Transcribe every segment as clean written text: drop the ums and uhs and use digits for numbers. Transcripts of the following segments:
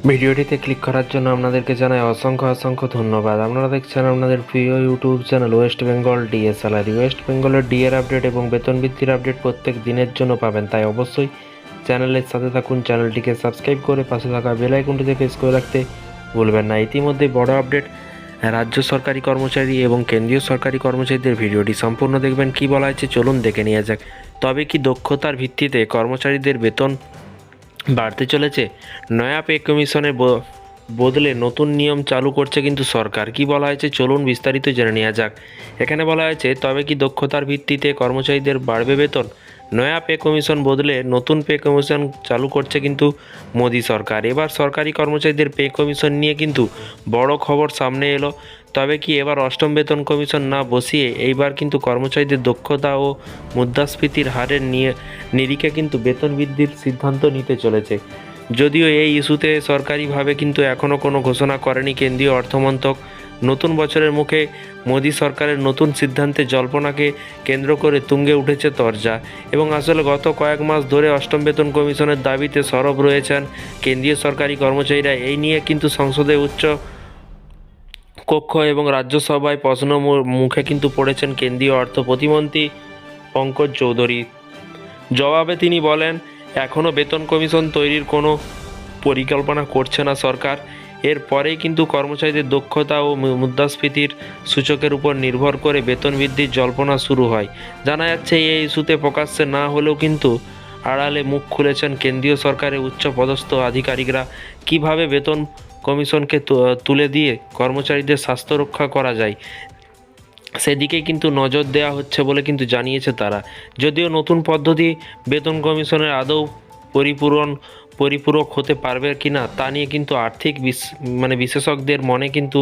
ভিডিওটিতে ক্লিক করার জন্য আপনাদেরকে জানাই অসংখ্য অসংখ্য ধন্যবাদ। আপনারা দেখছেন আপনাদের প্রিয় YouTube channel West Bengal DA salary. West বেঙ্গলের ডিএর আপডেট এবং বেতন বৃদ্ধির আপডেট প্রত্যেক দিনের জন্য পাবেন, তাই অবশ্যই চ্যানেলের সাথে থাকুন। চ্যানেলটিকে সাবস্ক্রাইব করে পাশে থাকা বেল আইকনটিতে প্রেস করে রাখতে ভুলবেন না। ইতিমধ্যে বড় আপডেট, রাজ্য সরকারি কর্মচারী এবং কেন্দ্রীয় সরকারি কর্মচারীদের ভিডিওটি সম্পূর্ণ দেখবেন। কি বলা হয়েছে চলুন দেখে নেওয়া যাক। তবে কি দক্ষতার ভিত্তিতে কর্মচারীদের বেতন বাড়তে চলেছে? নয়া পে কমিশনের বদলে নতুন নিয়ম চালু করছে কিন্তু সরকার। কি বলা হয়েছে চলুন বিস্তারিত জেনে নেওয়া যাক। এখানে বলা হয়েছে তবে কি দক্ষতার ভিত্তিতে কর্মচারীদের বাড়বে বেতন? নয়া পে কমিশন বদলে নতুন পে কমিশন চালু করছে কিন্তু মোদি সরকার। এবার সরকারি কর্মচারীদের পে কমিশন নিয়ে কিন্তু বড় খবর সামনে এলো। তবে কি এবার অষ্টম বেতন কমিশন না বসিয়ে এইবার কিন্তু কর্মচারীদের দক্ষতা ও মুদ্রাস্ফীতির হারের নিরিখে কিন্তু বেতন বৃদ্ধির সিদ্ধান্ত নিতে চলেছে। যদিও এই ইস্যুতে সরকারিভাবে কিন্তু এখনও কোনো ঘোষণা করেনি কেন্দ্রীয় অর্থমন্ত্রক। নতুন বছরের মুখে মোদি সরকারের নতুন সিদ্ধান্তে জল্পনাকে কেন্দ্র করে তুঙ্গে উঠেছে তরজা। এবং আসলে গত কয়েক মাস ধরে অষ্টম বেতন কমিশনের দাবিতে সরব রয়েছেন কেন্দ্রীয় সরকারি কর্মচারীরা। এই নিয়ে কিন্তু সংসদে উচ্চ কক্ষ এবং রাজ্যসভায় প্রশ্ন মুখে কিন্তু পড়েছেন কেন্দ্রীয় অর্থ প্রতিমন্ত্রী পঙ্কজ চৌধুরী। জবাবে তিনি বলেন, এখনও বেতন কমিশন তৈরির কোনো পরিকল্পনা করছে না সরকার। এর পরেই কিন্তু কর্মচারীদের দক্ষতা ও মুদ্রাস্ফীতির সূচকের উপর নির্ভর করে বেতন বৃদ্ধির জল্পনা শুরু হয়। জানা যাচ্ছে এই ইস্যুতে প্রকাশ্যে না হলেও কিন্তু আড়ালে মুখ খুলেছেন কেন্দ্রীয় সরকারের উচ্চ পদস্থ আধিকারিকরা। কিভাবে বেতন কমিশনকে তুলে দিয়ে কর্মচারীদের স্বাস্থ্য রক্ষা করা যায় সেদিকে কিন্তু নজর দেওয়া হচ্ছে বলে কিন্তু জানিয়েছে তারা। যদিও নতুন পদ্ধতি বেতন কমিশনের আদৌ পরিপূরক হতে পারবে কিনা তা নিয়ে কিন্তু আর্থিক বিশেষজ্ঞদের মনে কিন্তু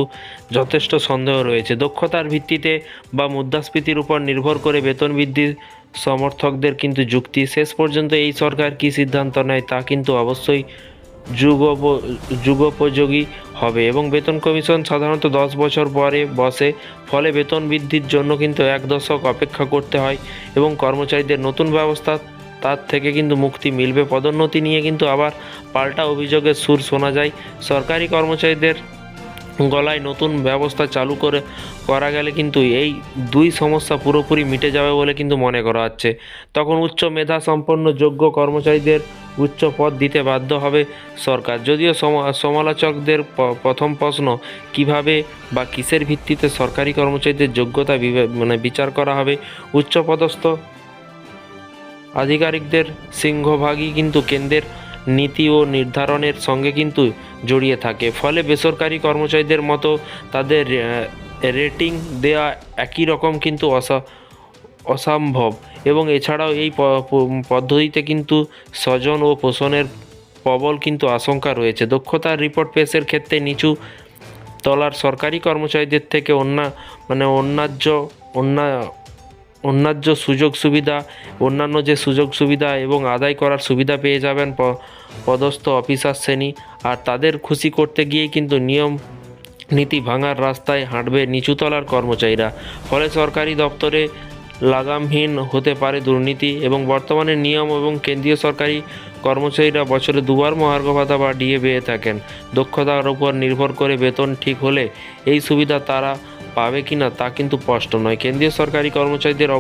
যথেষ্ট সন্দেহ রয়েছে। দক্ষতার ভিত্তিতে বা মুদ্রাস্ফীতির উপর নির্ভর করে বেতন বৃদ্ধির সমর্থকদের কিন্তু যুক্তি, শেষ পর্যন্ত এই সরকার কী সিদ্ধান্ত নেয় তা কিন্তু অবশ্যই যুগোপযোগী হবে। এবং বেতন কমিশন সাধারণত 10 বছর পরে বসে, ফলে বেতন বৃদ্ধির জন্য কিন্তু 1 দশক অপেক্ষা করতে হয় এবং কর্মচারীদের নতুন ব্যবস্থা তার থেকে কিন্তু মুক্তি মিলবে। পদোন্নতি নিয়ে কিন্তু আবার পাল্টা অভিযোগের সুর শোনা যায়। সরকারি কর্মচারীদের গলায় নতুন ব্যবস্থা চালু করা গেলে কিন্তু এই দুই সমস্যা পুরোপুরি মিটে যাবে বলে কিন্তু মনে করা হচ্ছে। তখন উচ্চ মেধা সম্পন্ন যোগ্য কর্মচারীদের উচ্চ পদ দিতে বাধ্য হবে সরকার। যদিও সমালোচকদের প্রথম প্রশ্ন, কিভাবে বা কিসের ভিত্তিতে সরকারি কর্মচারীদের যোগ্যতা বিচার করা হবে? উচ্চপদস্থ আধিকারিকদের সিংহভাগই কিন্তু কেন্দ্রের নীতি ও নির্ধারণের সঙ্গে কিন্তু জড়িয়ে থাকে। ফলে বেসরকারি কর্মচারীদের মতো তাদের রেটিং দেওয়া একই রকম কিন্তু অসম্ভব। এবং এছাড়াও এই পদ্ধতিতে কিন্তু স্বজন ও পোষণের প্রবল কিন্তু আশঙ্কা রয়েছে। দক্ষতার রিপোর্ট পেশের ক্ষেত্রে নিচু তলার সরকারি কর্মচারীদের থেকে অন্যান্য সুযোগ সুবিধা এবং আদায় করার সুবিধা পেয়ে যাবেন পদস্থ অফিসার শ্রেণী। আর তাদের খুশি করতে গিয়েই কিন্তু নিয়ম নীতি ভাঙার রাস্তায় হাঁটবে নিচুতলার কর্মচারীরা। ফলে সরকারি দপ্তরে লাগামহীন হতে পারে দুর্নীতি। এবং বর্তমানে নিয়ম এবং কেন্দ্রীয় সরকারি কর্মচারীরা বছরে 2 বার মহার্ঘ ভাতা বা ডিএ পেয়ে থাকেন। দক্ষতার উপর নির্ভর করে বেতন ঠিক হলে এই সুবিধা তারা পাবে কিনা তা কিন্তু স্পষ্ট নয়। কেন্দ্রীয় সরকারি কর্মচারীদের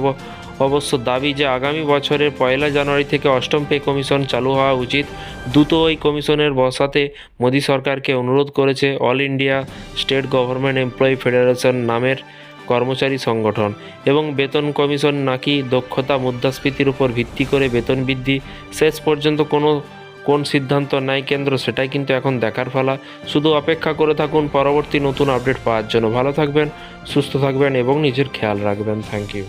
অবশ্য দাবি যে আগামী বছরের 1 জানুয়ারি থেকে অষ্টম পে কমিশন চালু হওয়া উচিত। দ্রুত ওই কমিশনের বসাতে মোদী সরকারকে অনুরোধ করেছে all India state government employee federation নামের কর্মচারী সংগঠন। এবং বেতন কমিশন নাকি দক্ষতা মুদ্রাস্ফীতির উপর ভিত্তি করে বেতন বৃদ্ধি শেষ পর্যন্ত কোন সিদ্ধান্ত নেয় কেন্দ্র, সেটাই কিন্তু এখন দেখার পালা। শুধু অপেক্ষা করে থাকুন পরবর্তী নতুন আপডেট পাওয়ার জন্য। ভালো থাকবেন, সুস্থ থাকবেন এবং নিজের খেয়াল রাখবেন। Thank you.